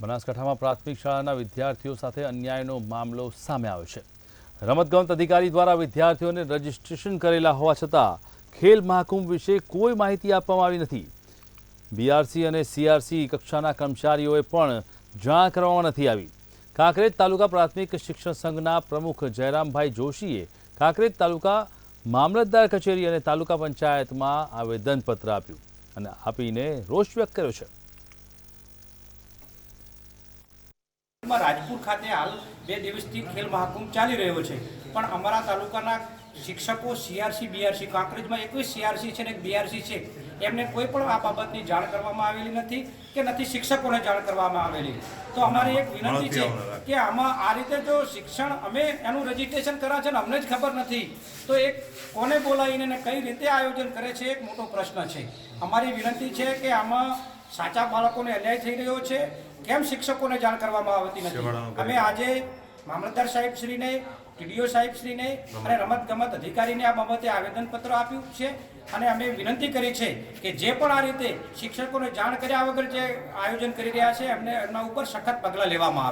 બનાસકાંઠામાં પ્રાથમિક શાળાના વિદ્યાર્થીઓ સાથે અન્યાયનો મામલો સામે આવ્યો છે। રમતગમત અધિકારી દ્વારા વિદ્યાર્થીઓને રજીસ્ટ્રેશન કરેલા હોવા છતાં ખેલ મહાકુંભ વિશે કોઈ માહિતી આપવામાં આવી નથી। બીઆરસી અને સીઆરસી કક્ષાના કર્મચારીઓએ પણ જાણ કરવામાં નથી આવી। કાંકરેજ તાલુકા પ્રાથમિક શિક્ષણ સંઘના પ્રમુખ જયરામભાઈ જોશીએ કાંકરેજ તાલુકા મામલતદાર કચેરી અને તાલુકા પંચાયતમાં આવેદનપત્ર આપ્યું અને આપીને રોષ વ્યક્ત કર્યો છે। રાજપુર ખાતે હાલ 2 દિવસથી ખેલ મહાકુંભ ચાલી રહ્યો છે, પણ અમારા તાલુકાના શિક્ષકો સીઆરસી બીઆરસી કાંકરેજમાં 21 સીઆરસી છે અને એક બીઆરસી છે, એમને કોઈ પણ આ બાબતની જાણ કરવામાં આવેલી નથી કે નથી શિક્ષકોને જાણ કરવામાં આવેલી। તો અમારી એક વિનંતી છે કે આમાં આ રીતે જો શિક્ષણ અમે એનું રજીસ્ટ્રેશન કરા છે ને અમને જ ખબર નથી તો એક કોને બોલાવીને ને કઈ રીતે આયોજન કરે છે એક મોટો પ્રશ્ન છે। અમારી વિનંતી છે કે આમાં સાચા બાળકોને અન્યાય થઈ રહ્યો છે, કેમ શિક્ષકોને જાણ કરવામાં આવતી નથી। અમે આજે મામલતદાર સાહેબશ્રીને, ટીડીઓ સાહેબશ્રીને અને રમતગમત અધિકારીને આ બાબતે આવેદનપત્ર આપ્યું છે અને અમે વિનંતી કરી છે કે જે પણ આ રીતે શિક્ષકોને જાણ કર્યા વગર જે આયોજન કરી રહ્યા છે એમના ઉપર સખત પગલાં લેવામાં આવે।